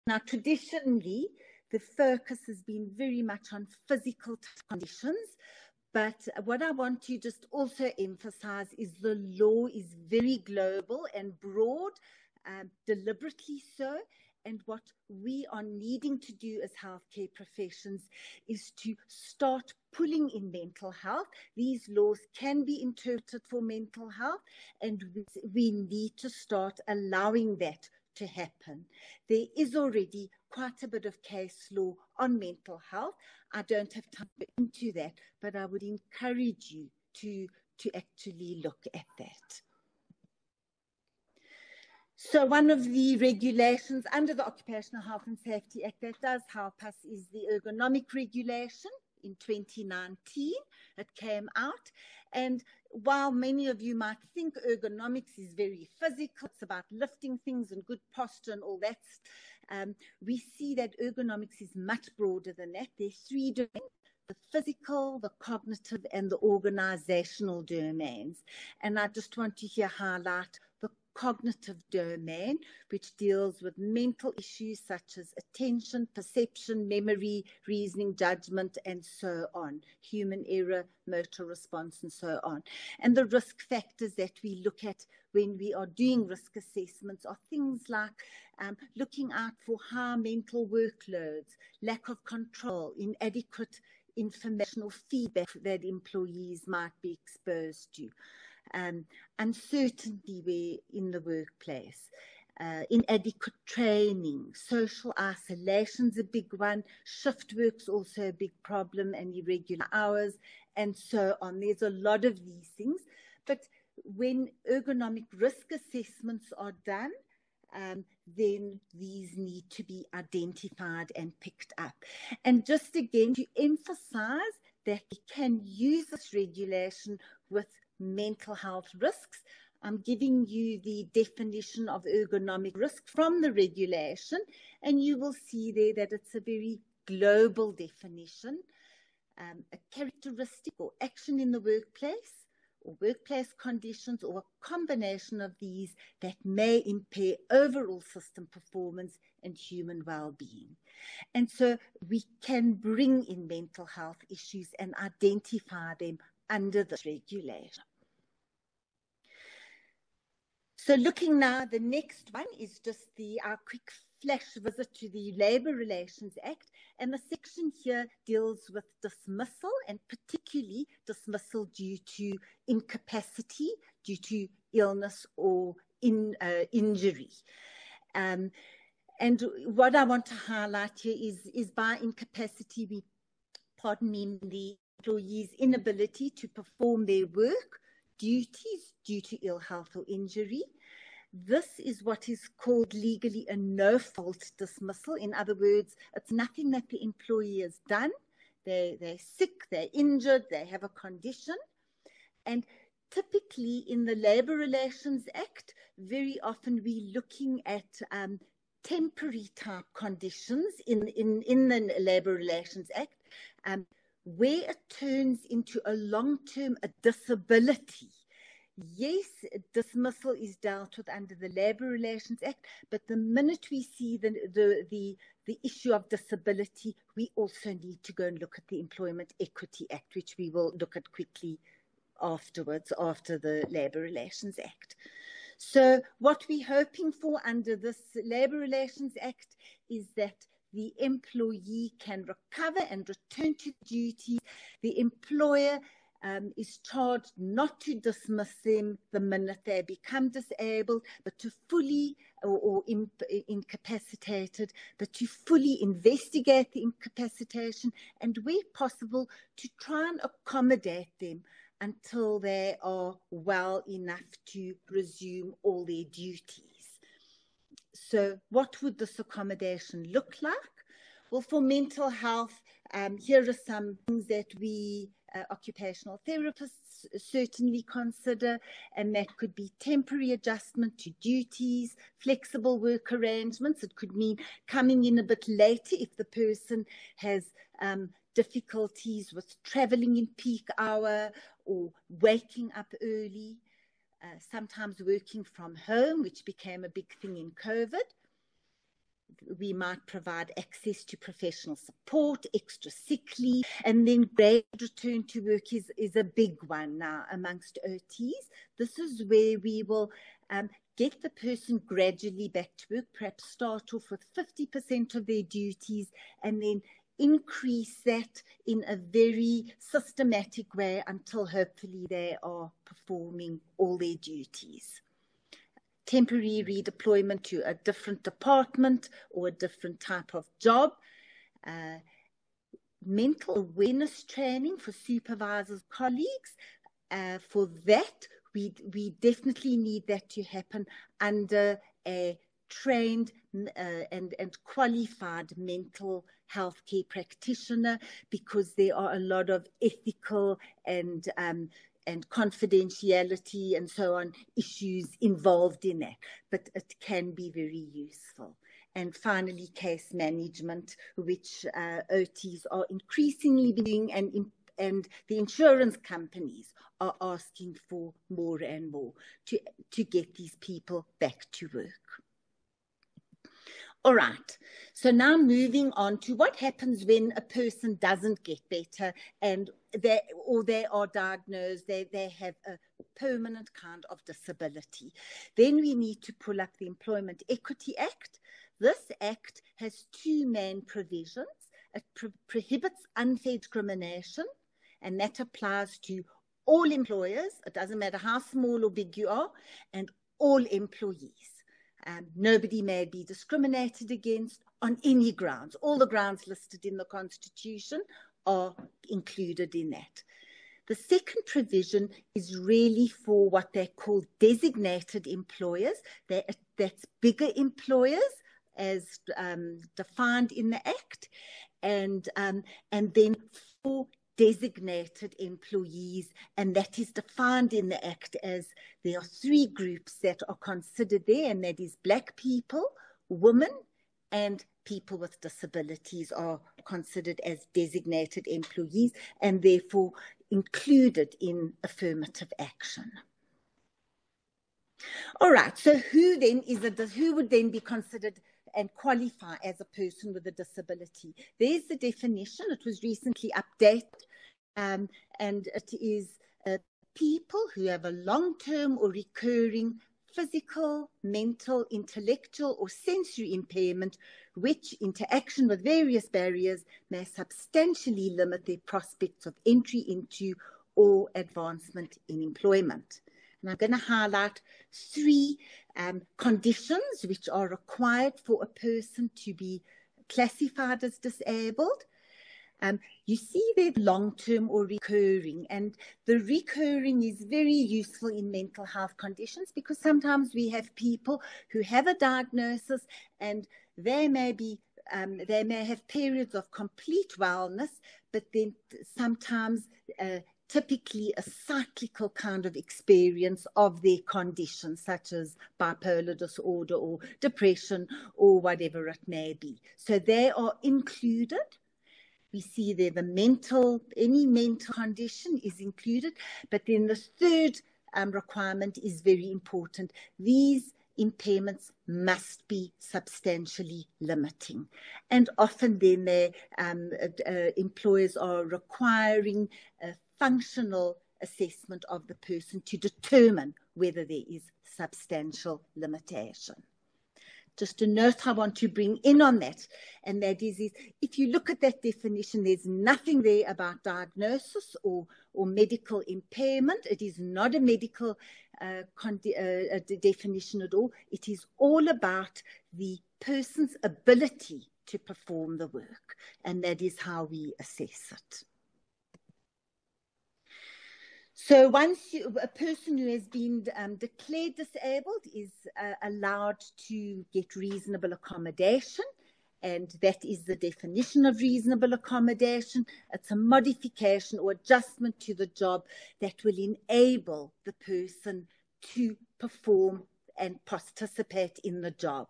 Now, traditionally, the focus has been very much on physical conditions, but what I want to just also emphasize is the law is very global and broad, deliberately so. And what we are needing to do as healthcare professions is to start pulling in mental health. These laws can be interpreted for mental health, and we need to start allowing that to happen. There is already quite a bit of case law on mental health. I don't have time to go into that, but I would encourage you to actually look at that. So one of the regulations under the Occupational Health and Safety Act that does help us is the ergonomic regulation. In 2019, it came out. And while many of you might think ergonomics is very physical, it's about lifting things and good posture and all that, we see that ergonomics is much broader than that. There are three domains: the physical, the cognitive, and the organizational domains. And I just want to here highlight the cognitive domain, which deals with mental issues such as attention, perception, memory, reasoning, judgment, and so on, human error, motor response, and so on. And the risk factors that we look at when we are doing risk assessments are things like looking out for high mental workloads, lack of control, inadequate informational feedback that employees might be exposed to, uncertainty in the workplace, inadequate training, social isolation is a big one, shift work's also a big problem, and irregular hours, and so on. There's a lot of these things, but when ergonomic risk assessments are done, then these need to be identified and picked up. And just again to emphasize that we can use this regulation with mental health risks. I'm giving you the definition of ergonomic risk from the regulation, and you will see there that it's a very global definition, a characteristic or action in the workplace, or workplace conditions, or a combination of these that may impair overall system performance and human well-being. And so we can bring in mental health issues and identify them under this regulation. So looking now, the next one is just our quick flash visit to the Labour Relations Act, and the section here deals with dismissal, and particularly dismissal due to incapacity, due to illness or injury. And what I want to highlight here is by incapacity, we mean the employee's inability to perform their work duties due to ill health or injury. This is what is called legally a no-fault dismissal. In other words, it's nothing that the employee has done. They're sick, they're injured, they have a condition. And typically in the Labour Relations Act, very often we're looking at temporary type conditions in the Labour Relations Act, where it turns into a long-term disability. Yes, dismissal is dealt with under the Labour Relations Act, but the minute we see the issue of disability, we also need to go and look at the Employment Equity Act, which we will look at quickly afterwards, after the Labour Relations Act. So what we're hoping for under this Labour Relations Act is that the employee can recover and return to duties. The employer is charged not to dismiss them the minute they become disabled, but to fully or incapacitated, but to fully investigate the incapacitation, and where possible to try and accommodate them until they are well enough to resume all their duties. So what would this accommodation look like? Well, for mental health, here are some things that we occupational therapists certainly consider, and that could be temporary adjustment to duties, flexible work arrangements. It could mean coming in a bit later if the person has difficulties with traveling in peak hour or waking up early, sometimes working from home, which became a big thing in COVID. we might provide access to professional support, extra sick leave, and then graded return to work is a big one now amongst OTs. This is where we will get the person gradually back to work, perhaps start off with 50% of their duties and then increase that in a very systematic way until hopefully they are performing all their duties. Temporary redeployment to a different department or a different type of job. Mental awareness training for supervisors, colleagues. For that, we definitely need that to happen under a trained and qualified mental health care practitioner, because there are a lot of ethical and confidentiality and so on issues involved in that, but it can be very useful. And finally, case management, which OTs are increasingly doing, and the insurance companies are asking for more and more to get these people back to work. All right, so now moving on to what happens when a person doesn't get better and they are diagnosed, they have a permanent kind of disability. Then we need to pull up the Employment Equity Act. This act has two main provisions. It prohibits unfair discrimination, and that applies to all employers. It doesn't matter how small or big you are, and all employees. Nobody may be discriminated against on any grounds. All the grounds listed in the Constitution are included in that. The second provision is really for what they call designated employers. That's bigger employers as defined in the Act, and then for designated employees, and that is defined in the Act as there are three groups that are considered there, and that is Black people, women, and people with disabilities are considered as designated employees and therefore included in affirmative action. All right, so who would then be considered and qualify as a person with a disability? There's the definition. It was recently updated, and it is people who have a long-term or recurring physical, mental, intellectual, or sensory impairment, which interaction with various barriers may substantially limit their prospects of entry into or advancement in employment. And I'm going to highlight three conditions which are required for a person to be classified as disabled. You see they're long-term or recurring, and the recurring is very useful in mental health conditions because sometimes we have people who have a diagnosis and they may have periods of complete wellness, but then sometimes typically a cyclical kind of experience of their condition, such as bipolar disorder or depression or whatever it may be. So they are included. We see there any mental condition is included, but then the third requirement is very important. These impairments must be substantially limiting, and often then employers are requiring a functional assessment of the person to determine whether there is substantial limitation. Just a note I want to bring in on that, and that is if you look at that definition, there's nothing there about diagnosis or medical impairment. It is not a medical definition at all. It is all about the person's ability to perform the work, and that is how we assess it. So once a person who has been declared disabled is allowed to get reasonable accommodation, and that is the definition of reasonable accommodation. It's a modification or adjustment to the job that will enable the person to perform and participate in the job.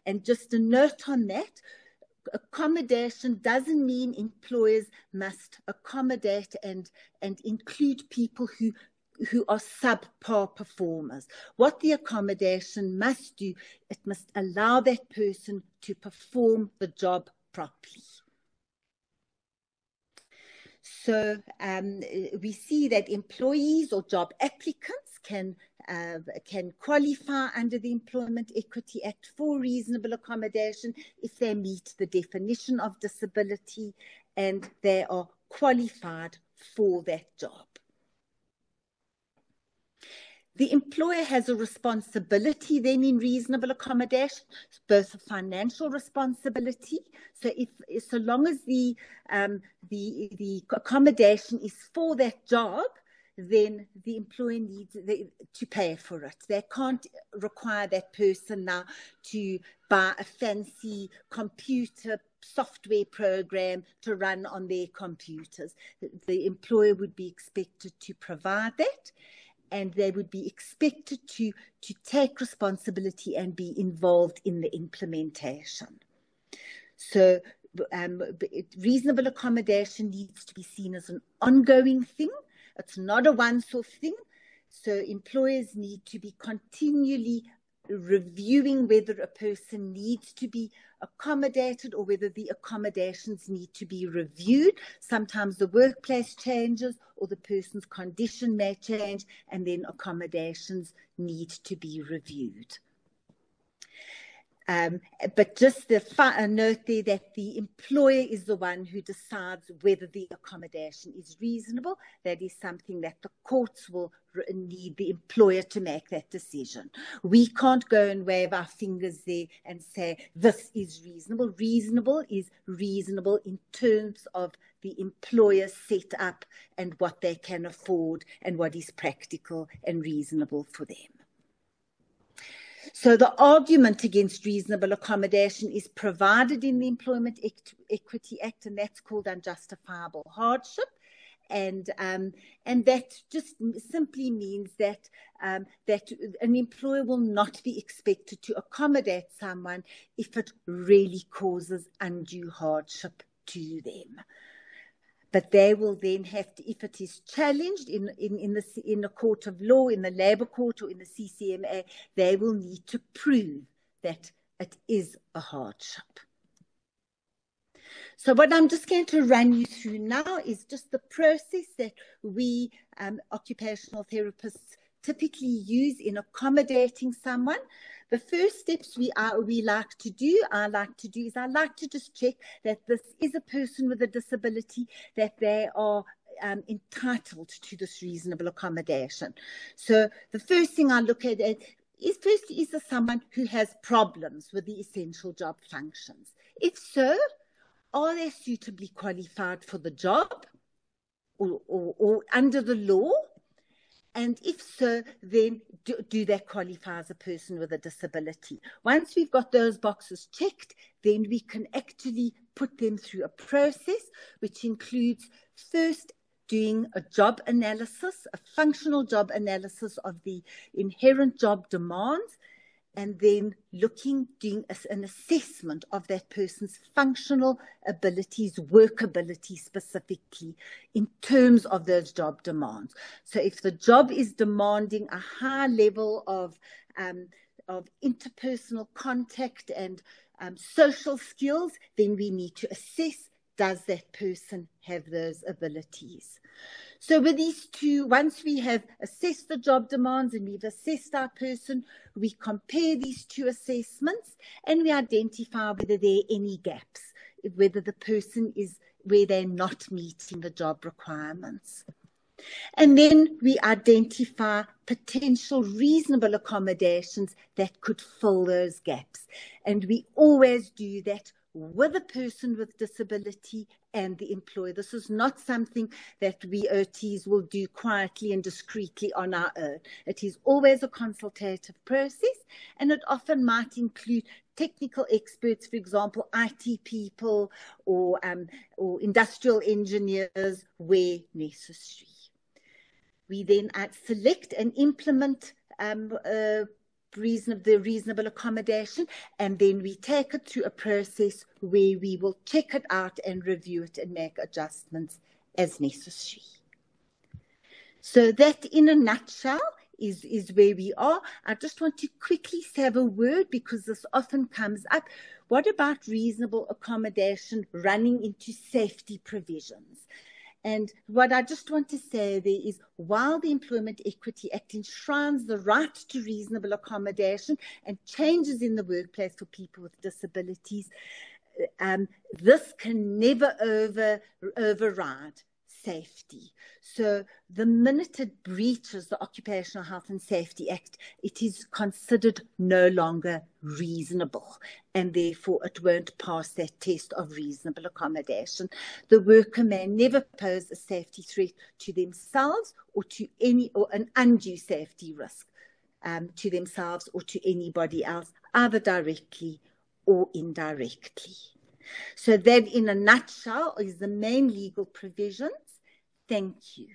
And just a note on that, accommodation doesn't mean employers must accommodate and include people who who are subpar performers. What the accommodation must do, it must allow that person to perform the job properly. So we see that employees or job applicants can qualify under the Employment Equity Act for reasonable accommodation if they meet the definition of disability and they are qualified for that job. The employer has a responsibility then in reasonable accommodation, both a financial responsibility. So so long as the accommodation is for that job, then the employer needs to pay for it. They can't require that person now to buy a fancy computer software program to run on their computers. The employer would be expected to provide that, and they would be expected to take responsibility and be involved in the implementation. So reasonable accommodation needs to be seen as an ongoing thing. It's not a once-off thing. So employers need to be continually reviewing whether a person needs to be accommodated or whether the accommodations need to be reviewed. Sometimes the workplace changes or the person's condition may change, and then accommodations need to be reviewed. But just the note there that the employer is the one who decides whether the accommodation is reasonable. That is something that the courts will need the employer to make that decision. We can't go and wave our fingers there and say this is reasonable. Reasonable is reasonable in terms of the employer's setup and what they can afford and what is practical and reasonable for them. So the argument against reasonable accommodation is provided in the Employment Equity Act, and that's called unjustifiable hardship. And that just simply means that that an employer will not be expected to accommodate someone if it really causes undue hardship to them. But they will then have to, if it is challenged in the court of law, in the labour court or in the CCMA, they will need to prove that it is a hardship. So what I'm just going to run you through now is just the process that we occupational therapists typically use in accommodating someone. The first steps I like to just check that this is a person with a disability, that they are entitled to this reasonable accommodation. So the first thing I look at is there someone who has problems with the essential job functions? If so, are they suitably qualified for the job or under the law? And if so, then do they qualify as a person with a disability? Once we've got those boxes checked, then we can actually put them through a process, which includes first doing a job analysis, a functional job analysis of the inherent job demands, and then doing an assessment of that person's functional abilities, workability specifically, in terms of those job demands. So if the job is demanding a high level of interpersonal contact and social skills, then we need to assess, does that person have those abilities? So with these two, once we have assessed the job demands and we've assessed our person, we compare these two assessments and we identify whether there are any gaps, whether the person is where they're not meeting the job requirements. And then we identify potential reasonable accommodations that could fill those gaps. And we always do that with a person with disability and the employer. This is not something that we OTs will do quietly and discreetly on our own. It is always a consultative process, and it often might include technical experts, for example, IT people or industrial engineers where necessary. We then select and implement the reasonable accommodation, and then we take it through a process where we will check it out and review it and make adjustments as necessary. So that in a nutshell is where we are. I just want to quickly have a word, because this often comes up. What about reasonable accommodation running into safety provisions? And what I just want to say there is, while the Employment Equity Act enshrines the right to reasonable accommodation and changes in the workplace for people with disabilities, this can never override safety. So the minute it breaches the Occupational Health and Safety Act, it is considered no longer reasonable, and therefore it won't pass that test of reasonable accommodation. The worker may never pose a safety threat to themselves or to an undue safety risk to themselves or to anybody else, either directly or indirectly. So that, in a nutshell, is the main legal provisions. Thank you.